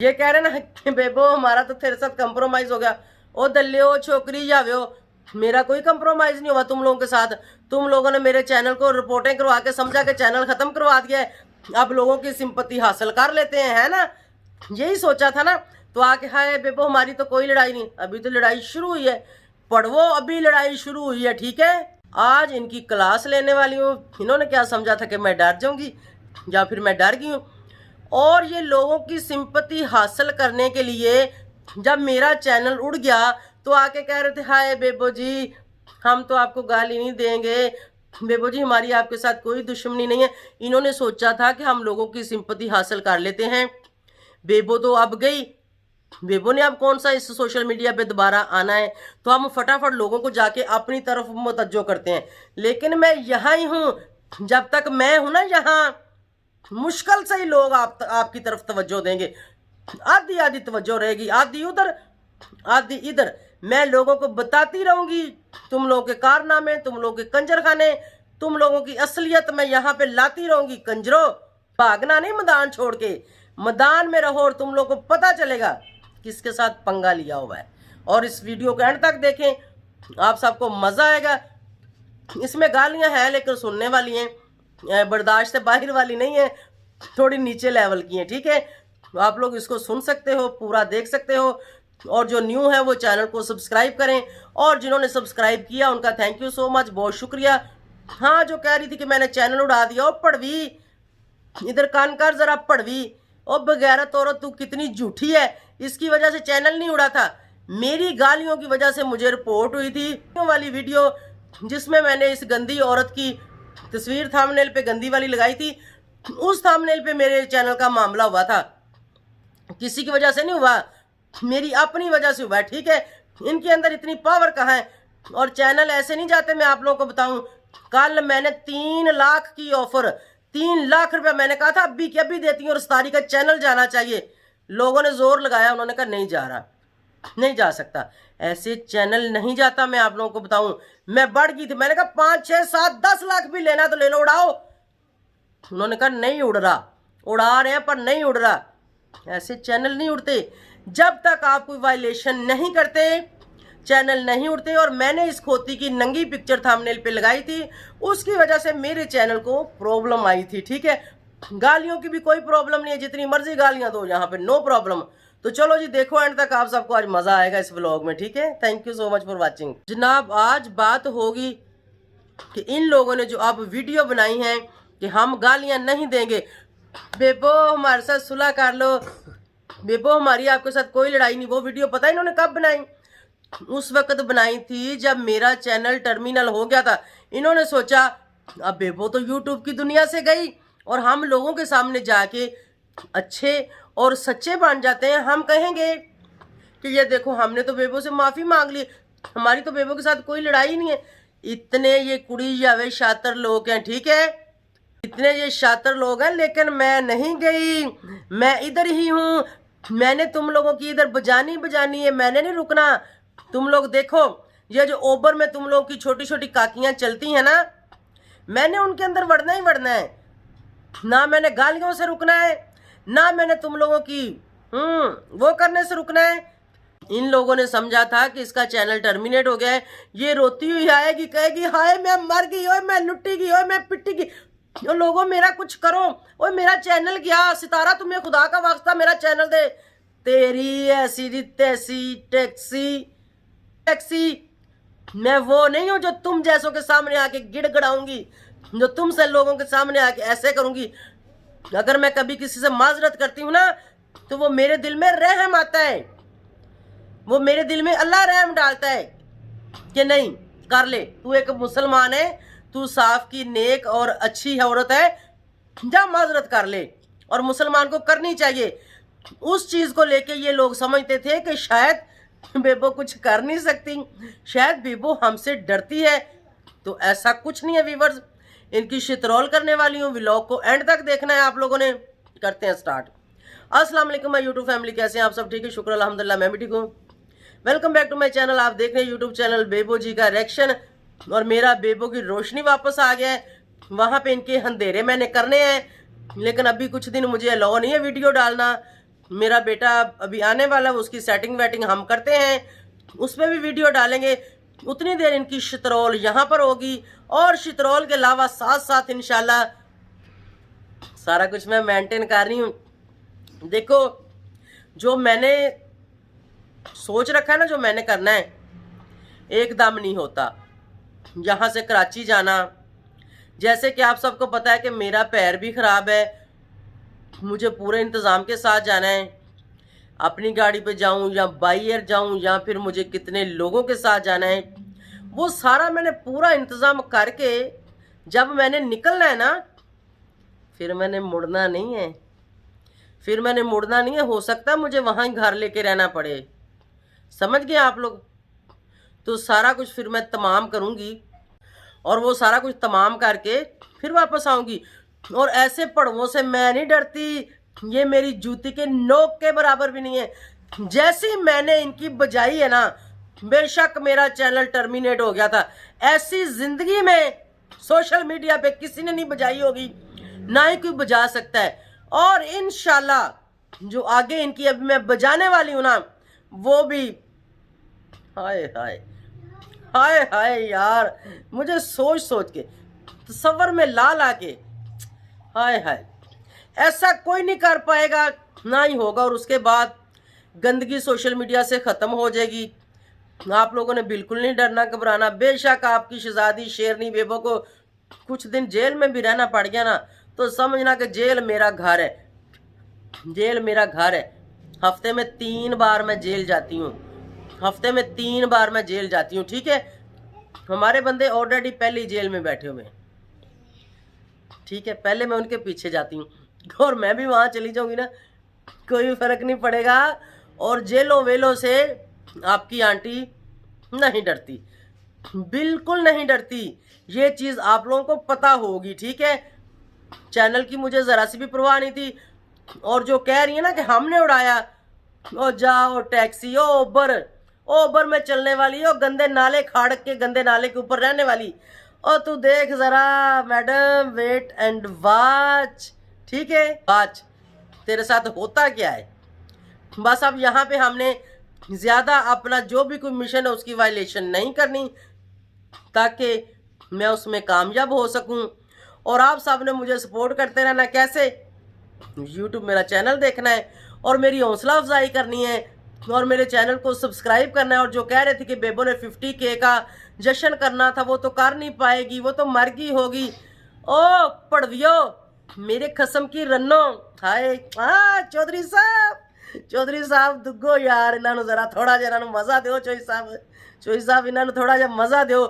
ये कह रहे ना कि बेबो हमारा तो तेरे साथ कंप्रोमाइज हो गया। ओ दल्लियो छोकरी जाव्यो, मेरा कोई कंप्रोमाइज नहीं हुआ तुम लोगों के साथ। तुम लोगों ने मेरे चैनल को रिपोर्टें करवा के समझा के चैनल खत्म करवा दिया है। अब लोगों की सिंपत्ति हासिल कर लेते हैं, है ना? यही सोचा था ना। तो आके हाय बेबो हमारी तो कोई लड़ाई नहीं, अभी तो लड़ाई शुरू हुई है। पढ़वो, अभी लड़ाई शुरू हुई है, ठीक है? आज इनकी क्लास लेने वाली हूँ। इन्होंने क्या समझा था कि मैं डर जाऊंगी, या फिर मैं डर गई हूँ। और ये लोगों की सिंपत्ति हासिल करने के लिए जब मेरा चैनल उड़ गया तो आके कह रहे थे हाय बेबो जी हम तो आपको गाली नहीं देंगे, बेबो जी हमारी आपके साथ कोई दुश्मनी नहीं है। इन्होंने सोचा था कि हम लोगों की सिंपत्ति हासिल कर लेते हैं। बेबो तो अब गई, बेबो ने अब कौन सा इस सोशल मीडिया पे दोबारा आना है, तो हम फटाफट लोगों को जाके अपनी तरफ मुतवज्जो करते हैं। लेकिन मैं यहाँ ही हूँ, जब तक मैं हूं ना यहाँ, मुश्किल से ही लोग आपकी तरफ तवज्जो देंगे। आधी आधी तवज्जो रहेगी, आधी उधर आधी इधर। मैं लोगों को बताती रहूंगी तुम लोगों के कारनामे, तुम लोगों के कंजरखाने, तुम लोगों की असलियत मैं यहाँ पे लाती रहूंगी। कंजरो, भागना नहीं मैदान छोड़ के, मैदान में रहो और तुम लोगों को पता चलेगा किसके साथ पंगा लिया हुआ है। और इस वीडियो को एंड तक देखें, आप सबको मजा आएगा। इसमें गालियां हैं लेकिन सुनने वाली हैं, बर्दाश्त से बाहर वाली नहीं है, थोड़ी नीचे लेवल की है, ठीक है? आप लोग इसको सुन सकते हो, पूरा देख सकते हो। और जो न्यू है वो चैनल को सब्सक्राइब करें, और जिन्होंने सब्सक्राइब किया उनका थैंक यू सो मच, बहुत शुक्रिया। हाँ, जो कह रही थी कि मैंने चैनल उड़ा दिया, ओ पड़वी इधर कान कर जरा, पड़वी ओ बगैरत औरत तू कितनी झूठी है। इसकी वजह से चैनल नहीं उड़ा था, मेरी गालियों की वजह से मुझे रिपोर्ट हुई थी वाली वीडियो जिसमें मैंने इस गंदी औरत की तस्वीर थंबनेल पे गंदी वाली लगाई थी। उस थंबनेल पे मेरे चैनल का मामला हुआ था, किसी की वजह से नहीं हुआ, मेरी अपनी वजह से हुआ है, ठीक है? इनके अंदर इतनी पावर कहाँ है? और चैनल ऐसे नहीं जाते, मैं आप लोगों को बताऊं। कल मैंने 3 लाख की ऑफर, 3 लाख रुपया मैंने कहा था अभी की अभी देती हूँ और तारीख का चैनल जाना चाहिए। लोगों ने जोर लगाया, उन्होंने कहा नहीं जा रहा, नहीं जा सकता, ऐसे चैनल नहीं जाता। मैं आप लोगों को बताऊं, मैं बढ़ गई थी, मैंने कहा 5, 6, 7, 10 लाख भी लेना तो ले लो, उड़ाओ। उन्होंने कहा नहीं उड़ रहा, उड़ा रहे हैं पर नहीं उड़ रहा। ऐसे चैनल नहीं उड़ते, जब तक आप कोई वायलेशन नहीं करते चैनल नहीं उड़ते। और मैंने इस खोती की नंगी पिक्चर थंबनेल पे लगाई थी, उसकी वजह से मेरे चैनल को प्रॉब्लम आई थी, ठीक है? गालियों की भी कोई प्रॉब्लम नहीं है, जितनी मर्जी गालियां दो यहाँ पे, नो प्रॉब्लम। तो चलो जी देखो एंड तक, आप सबको आज मजा आएगा इस व्लॉग में, ठीक है? Thank you so much for watching. जनाब आज बात होगी कि इन लोगों ने जो अब वीडियो बनाई है कि हम गालियां नहीं देंगे, बेबो हमारे साथ सुलह कर लो, बेबो हमारी आपके साथ कोई लड़ाई नहीं। वो वीडियो पता है इन्होंने कब बनाई? उस वक्त बनाई थी जब मेरा चैनल टर्मिनल हो गया था। इन्होंने सोचा अब बेबो तो यूट्यूब की दुनिया से गई और हम लोगों के सामने जाके अच्छे और सच्चे बन जाते हैं। हम कहेंगे कि ये देखो हमने तो बेबो से माफ़ी मांग ली, हमारी तो बेबो के साथ कोई लड़ाई नहीं है। इतने ये कुड़ी जावे शातिर लोग हैं, ठीक है? इतने ये शातिर लोग हैं, लेकिन मैं नहीं गई, मैं इधर ही हूँ। मैंने तुम लोगों की इधर बजानी है, मैंने नहीं रुकना। तुम लोग देखो, ये जो ओबर में तुम लोगों की छोटी छोटी काकियां चलती हैं ना, मैंने उनके अंदर बढ़ना ही बढ़ना है। ना मैंने गालियों से रुकना है, ना मैंने तुम लोगों की वो करने से रुकना है। इन लोगों ने समझा था कि इसका चैनल टर्मिनेट हो गया है, ये रोती हुई आएगी, कहेगी हाय मैं मर गई, ओए मैं लुटी गई, ओए मैं पिटी गई, तो लोगों मेरा कुछ करो, ओए मेरा चैनल गया, सितारा तुम्हें खुदा का वास्ता मेरा चैनल दे। तेरी ऐसी तैसी टैक्सी टैक्सी, मैं वो नहीं हूं जो तुम जैसों के सामने आके गिड़गड़ाऊंगी, जो तुमसे लोगों के सामने आके ऐसे करूंगी। अगर मैं कभी किसी से माजरत करती हूँ ना, तो वो मेरे दिल में रहम आता है, वो मेरे दिल में अल्लाह रहम डालता है कि नहीं कर ले, तू एक मुसलमान है, तू साफ की नेक और अच्छी औरत है, जा माजरत कर ले। और मुसलमान को करनी चाहिए। उस चीज को लेके ये लोग समझते थे कि शायद बेबो कुछ कर नहीं सकती, शायद बेबो हमसे डरती है। तो ऐसा कुछ नहीं है व्यूअर्स, इनकी शितरौल करने वाली हूँ। व्लॉग को एंड तक देखना है आप लोगों ने। करते हैं स्टार्ट। अस्सलाम वालेकुम माय यूट्यूब फैमिली, कैसे हैं आप सब? ठीक है, शुक्र अल्हम्दुलिल्लाह, मैं भी ठीक हूँ। Welcome back to my channel. आप देख रहे हैं यूट्यूब चैनल बेबो जी का रिएक्शन। और मेरा बेबो की रोशनी वापस आ गया है, वहां पे इनके अंधेरे मैंने करने हैं, लेकिन अभी कुछ दिन मुझे अलाउ नहीं है वीडियो डालना। मेरा बेटा अभी आने वाला, उसकी सेटिंग वेटिंग हम करते हैं, उस पर भी वीडियो डालेंगे। उतनी देर इनकी शितरौल यहाँ पर होगी, और शितरौल के अलावा साथ साथ इंशाल्लाह सारा कुछ मैं मेंटेन कर रही हूँ। देखो, जो मैंने सोच रखा है ना, जो मैंने करना है, एकदम नहीं होता। यहाँ से कराची जाना, जैसे कि आप सबको पता है कि मेरा पैर भी ख़राब है, मुझे पूरे इंतज़ाम के साथ जाना है। अपनी गाड़ी पे जाऊं या बाई एयर जाऊं या फिर मुझे कितने लोगों के साथ जाना है, वो सारा मैंने पूरा इंतज़ाम करके जब मैंने निकलना है ना, फिर मैंने मुड़ना नहीं है। फिर मैंने मुड़ना नहीं है। हो सकता है मुझे वहाँ ही घर लेके रहना पड़े, समझ गए आप लोग। तो सारा कुछ फिर मैं तमाम करूँगी, और वो सारा कुछ तमाम करके फिर वापस आऊँगी। और ऐसे पड़वों से मैं नहीं डरती, ये मेरी जूती के नोक के बराबर भी नहीं है। जैसी मैंने इनकी बजाई है ना, बेशक मेरा चैनल टर्मिनेट हो गया था, ऐसी जिंदगी में सोशल मीडिया पे किसी ने नहीं बजाई होगी, ना ही कोई बजा सकता है। और इंशाल्लाह जो आगे इनकी अभी मैं बजाने वाली हूँ ना, वो भी हाय हाय हाय हाय यार, मुझे सोच सोच के तसव्वुर में ला ला के हाय हाय, ऐसा कोई नहीं कर पाएगा, ना ही होगा। और उसके बाद गंदगी सोशल मीडिया से ख़त्म हो जाएगी। आप लोगों ने बिल्कुल नहीं डरना घबराना। बेशक आपकी शहजादी शेरनी बेबो को कुछ दिन जेल में भी रहना पड़ गया ना, तो समझना कि जेल मेरा घर है, जेल मेरा घर है। हफ्ते में 3 बार मैं जेल जाती हूँ, हफ्ते में 3 बार मैं जेल जाती हूँ, ठीक है। हमारे बंदे ऑलरेडी पहले ही जेल में बैठे हुए हैं, ठीक है। पहले मैं उनके पीछे जाती हूँ, और मैं भी वहाँ चली जाऊँगी ना, कोई फर्क नहीं पड़ेगा। और जेलों वेलों से आपकी आंटी नहीं डरती, बिल्कुल नहीं डरती। ये चीज़ आप लोगों को पता होगी, ठीक है। चैनल की मुझे ज़रा सी भी परवाह नहीं थी। और जो कह रही है ना कि हमने उड़ाया, ओ जाओ टैक्सी, ओ ओबर में चलने वाली, ओ गंदे नाले खाड़ के गंदे नाले के ऊपर रहने वाली, ओ तू देख ज़रा मैडम, वेट एंड वाच, ठीक है। वाच तेरे साथ होता क्या है। बस अब यहाँ पे हमने ज़्यादा अपना जो भी कोई मिशन है उसकी वायलेशन नहीं करनी, ताकि मैं उसमें कामयाब हो सकूं। और आप सब ने मुझे सपोर्ट करते रहना। कैसे? यूट्यूब मेरा चैनल देखना है और मेरी हौसला अफजाई करनी है, और मेरे चैनल को सब्सक्राइब करना है। और जो कह रहे थे कि बेबो ने 50K का जश्न करना था, वो तो कर नहीं पाएगी, वो तो मर गई होगी। ओ पड़वियो, मेरे कसम की रन्नो, हाय चौधरी साहब दुगो यार, इन्होंने जरा थोड़ा जरा मजा दो। चौधरी साहब इन्होंने थोड़ा जहा मजा दो।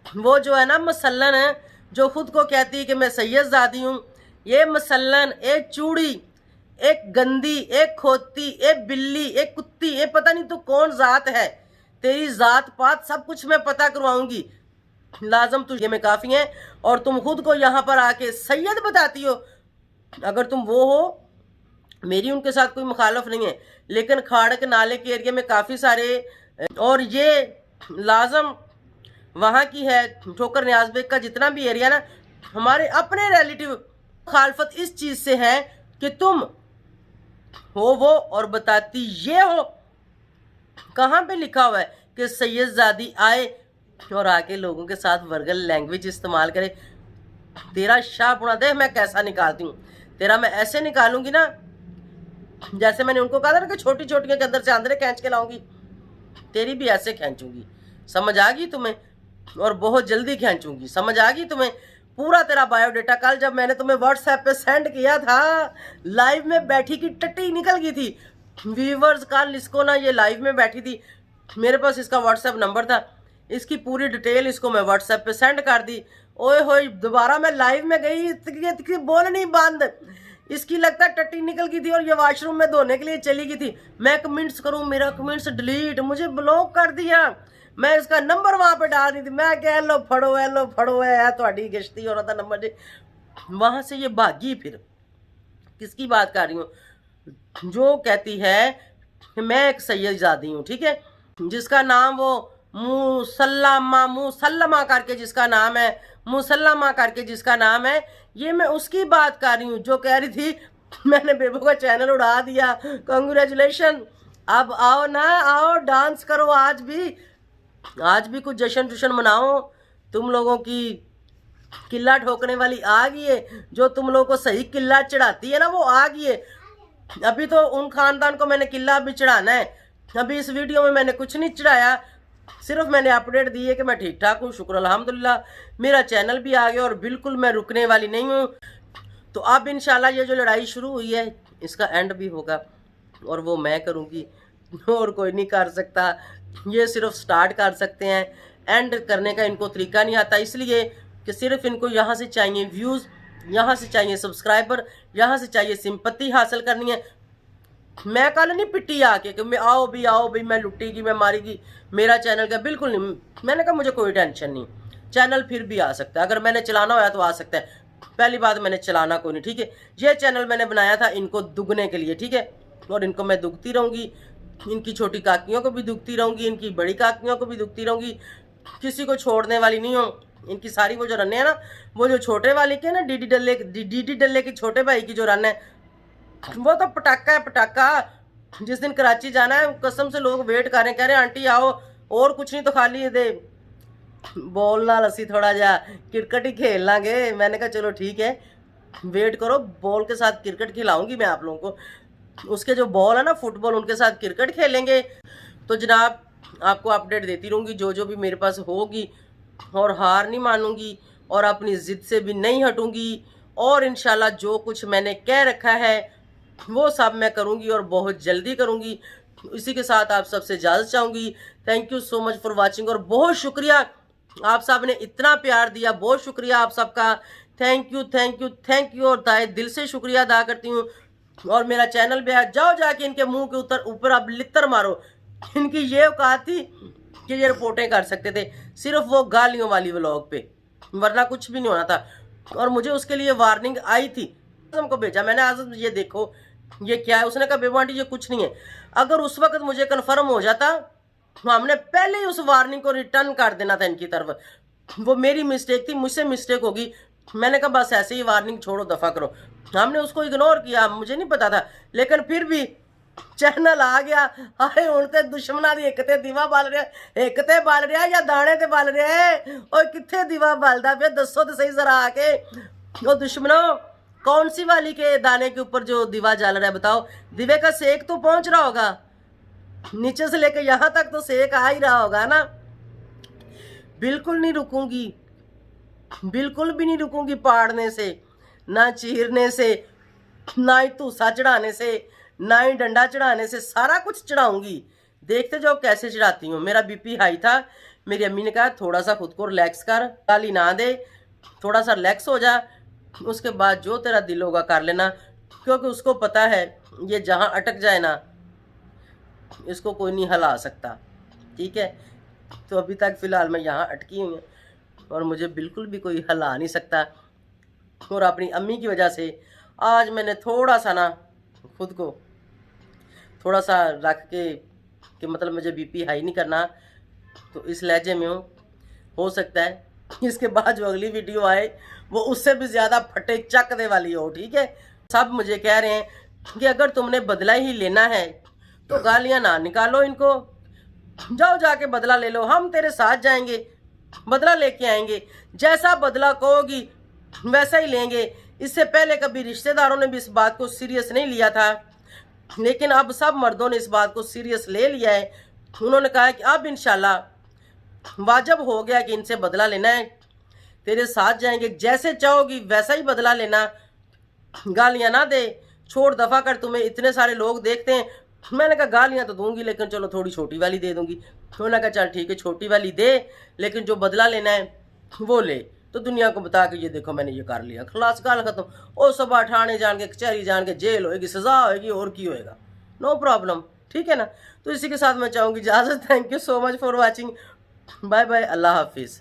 वो जो है ना मसलन है, जो खुद को कहती है कि मैं सैयदजादी हूँ, ये मसलन एक चूड़ी, एक गंदी, एक खोती, एक बिल्ली, एक कुत्ती, ये पता नहीं तू कौन जात है, तेरी जात पात सब कुछ मैं पता करवाऊंगी। लाजम तुझे में काफ़ी है, और तुम खुद को यहाँ पर आके सैयद बताती हो। अगर तुम वो हो, मेरी उनके साथ कोई मुखालफ नहीं है, लेकिन खाड़क नाले के एरिया में काफ़ी सारे, और ये लाजम वहाँ की है, ठोकर न्याज बेग का जितना भी एरिया ना, हमारे अपने रिलेटिव। मुखालफत इस चीज़ से है कि तुम हो वो और बताती ये हो। कहाँ पे लिखा हुआ है कि सैयदजादी आए और आके लोगों के साथ वर्गल लैंग्वेज इस्तेमाल करे। तेरा शाह पुना देख मैं कैसा निकालती हूँ, तेरा मैं ऐसे निकालूंगी ना, जैसे मैंने उनको कहा था ना कि छोटी छोटियों के अंदर से आंदरे खींच के लाऊंगी, तेरी भी ऐसे खींचूंगी। समझ आ गई तुम्हें? और बहुत जल्दी खींचूंगी, समझ आ गई तुम्हें? पूरा तेरा बायोडाटा कल जब मैंने तुम्हें व्हाट्सएप पे सेंड किया था, लाइव में बैठी की टट्टी निकल गई थी। व्यूवर्स कल इसको ना, ये लाइव में बैठी थी, मेरे पास इसका व्हाट्सएप नंबर था, इसकी पूरी डिटेल इसको मैं व्हाट्सएप पे सेंड कर दी। ओए होए, दोबारा मैं लाइव में गई, बोलनी बंद, इसकी लगता टट्टी निकल गई थी और ये वॉशरूम में धोने के लिए चली गई थी। मैं कमेंट्स करूं, मेरा कमेंट्स डिलीट, मुझे ब्लॉक कर दिया। मैं इसका नंबर वहां पे डाल रही थी, मैं क्या लो फड़ो है थोड़ी गश्ती और नंबर जी। वहां से ये भागी। फिर किसकी बात कर रही हूँ? जो कहती है कि मैं एक सैयदजादी हूँ, ठीक है, जिसका नाम वो मुसल्लमा करके जिसका नाम है, मुसल्लमा करके जिसका नाम है, ये मैं उसकी बात कर रही हूँ, जो कह रही थी मैंने बेबो का चैनल उड़ा दिया, कंग्रेचुलेशन। अब आओ ना, आओ डांस करो, आज भी कुछ जश्न जुश्न मनाओ। तुम लोगों की किल्ला ठोकने वाली आ गई है, जो तुम लोगों को सही किल्ला चढ़ाती है ना, वो आ गई है। अभी तो उन खानदान को मैंने किल्ला भी चढ़ाना है। अभी इस वीडियो में मैंने कुछ नहीं चढ़ाया, सिर्फ मैंने अपडेट दी है कि मैं ठीक ठाक हूँ, शुक्र अल्हम्दुलिल्लाह। मेरा चैनल भी आ गया और बिल्कुल मैं रुकने वाली नहीं हूँ। तो अब इंशाल्लाह ये जो लड़ाई शुरू हुई है इसका एंड भी होगा, और वो मैं करूँगी, और कोई नहीं कर सकता। ये सिर्फ स्टार्ट कर सकते हैं, एंड करने का इनको तरीका नहीं आता, इसलिए कि सिर्फ इनको यहाँ से चाहिए व्यूज़, यहाँ से चाहिए सब्सक्राइबर, यहाँ से चाहिए सिंपत्ति हासिल करनी है। मैं कल नहीं पिट्टी आके कि मैं आओ भी मैं लुटेगी, मैं मारेगी मेरा चैनल का, बिल्कुल नहीं। मैंने कहा मुझे कोई टेंशन नहीं, चैनल फिर भी आ सकता है, अगर मैंने चलाना होया तो आ सकता है। पहली बात, मैंने चलाना कोई नहीं, ठीक है। ये चैनल मैंने बनाया था इनको दुगने के लिए, ठीक है, और इनको मैं दुगती रहूँगी, इनकी छोटी काकियों को भी दुगती रहूँगी, इनकी बड़ी काकियों को भी दुगती रहूँगी, किसी को छोड़ने वाली नहीं हूँ। इनकी सारी वो जो रन है ना, वो जो छोटे वाली के ना डीडी डल्ले की छोटे भाई की जो रन है, वो तो पटाखा है, पटाखा। जिस दिन कराची जाना है, कसम से लोग वेट कर रहे हैं, कह रहे हैं आंटी आओ, और कुछ नहीं तो खाली ये दे बॉल नाल असी थोड़ा जा क्रिकेट ही खेल लांगे। मैंने कहा चलो ठीक है, वेट करो, बॉल के साथ क्रिकेट खिलाऊंगी मैं आप लोगों को। उसके जो बॉल है ना फुटबॉल, उनके साथ क्रिकेट खेलेंगे। तो जनाब आपको अपडेट देती रहूँगी जो जो भी मेरे पास होगी, और हार नहीं मानूंगी, और अपनी ज़िद से भी नहीं हटूंगी, और इंशाल्लाह जो कुछ मैंने कह रखा है वो सब मैं करूंगी, और बहुत जल्दी करूंगी। इसी के साथ आप सबसे इजाज़त चाहूँगी। Thank you so much for watching, और बहुत शुक्रिया आप सब ने इतना प्यार दिया, बहुत शुक्रिया आप सबका। Thank you thank you thank you, और ताए दिल से शुक्रिया अदा करती हूँ। और मेरा चैनल भी है, जाओ जाके इनके मुंह के ऊपर आप लित्तर मारो। इनकी ये औकात थी कि ये रिपोर्टें कर सकते थे सिर्फ वो गालियों वाली व्लॉग पे, वरना कुछ भी नहीं होना था। और मुझे उसके लिए वार्निंग आई थी, हमको भेजा मैंने, आज ये देखो ये क्या है। उसने कहा बेबो आंटी ये कुछ नहीं है। अगर उस वक्त मुझे कन्फर्म हो जाता तो हमने पहले ही उस वार्निंग को रिटर्न कर देना था इनकी तरफ। वो मेरी मिस्टेक थी, मुझसे मिस्टेक होगी। मैंने कहा बस ऐसे ही वार्निंग छोड़ो, दफा करो। हमने उसको इग्नोर किया, मुझे नहीं पता था, लेकिन फिर भी चैनल आ गया। अरे हूं तो दुश्मना दी एक ते दीवा बल रहा, एक ते बल रहा या दाने ते बल रहा है। और कितने दीवा बलदा पे, दसो तो सही जरा आके। ओ दुश्मनों, कौन सी वाली के दाने के ऊपर जो दीवा जल रहा है बताओ? दीवे का सेक तो पहुंच रहा होगा, नीचे से लेकर यहां तक तो सेक आ ही रहा होगा ना। बिल्कुल नहीं रुकूंगी, बिल्कुल भी नहीं रुकूंगी पाड़ने से, ना चीरने से, ना ही धूसा चढ़ाने से, ना ही डंडा चढ़ाने से, सारा कुछ चढ़ाऊंगी। देखते जाओ कैसे चढ़ाती हूँ। मेरा बीपी हाई था, मेरी अम्मी ने कहा थोड़ा सा खुद को रिलैक्स कर, गाली ना दे, थोड़ा सा रिलैक्स हो जा, उसके बाद जो तेरा दिल होगा कर लेना। क्योंकि उसको पता है ये जहाँ अटक जाए ना, इसको कोई नहीं हिला सकता, ठीक है। तो अभी तक फ़िलहाल मैं यहाँ अटकी हुई हूँ, और मुझे बिल्कुल भी कोई हिला नहीं सकता। और अपनी अम्मी की वजह से आज मैंने थोड़ा सा ना खुद को थोड़ा सा रख के कि मतलब मुझे बीपी हाई नहीं करना, तो इस लहजे में हो सकता है इसके बाद जो अगली वीडियो आए वो उससे भी ज़्यादा फटे चकने वाली हो, ठीक है। सब मुझे कह रहे हैं कि अगर तुमने बदला ही लेना है तो गालियाँ ना निकालो इनको, जाओ जाके बदला ले लो, हम तेरे साथ जाएंगे, बदला लेके आएंगे, जैसा बदला कहोगी वैसा ही लेंगे। इससे पहले कभी रिश्तेदारों ने भी इस बात को सीरियस नहीं लिया था, लेकिन अब सब मर्दों ने इस बात को सीरियस ले लिया है। उन्होंने कहा कि अब इंशाल्लाह वाजिब हो गया कि इनसे बदला लेना है, तेरे साथ जाएंगे, जैसे चाहोगी वैसा ही बदला लेना, गालियाँ ना दे, छोड़ दफा कर, तुम्हें इतने सारे लोग देखते हैं। मैंने कहा गालियाँ तो दूंगी, लेकिन चलो थोड़ी छोटी वाली दे दूंगी। उन्होंने कहा चल ठीक है छोटी वाली दे, लेकिन जो बदला लेना है वो ले। तो दुनिया को बता के ये देखो मैंने ये कर लिया, खलास गाल खत्म। और सब ठाणे जान के, कचहरी जान के, जेल होएगी, सजा होएगी, और की होएगा, नो प्रॉब्लम, ठीक है ना। तो इसी के साथ मैं चाहूँगी इजाज़त। Thank you so much for watching, bye bye, अल्लाह हाफिज़।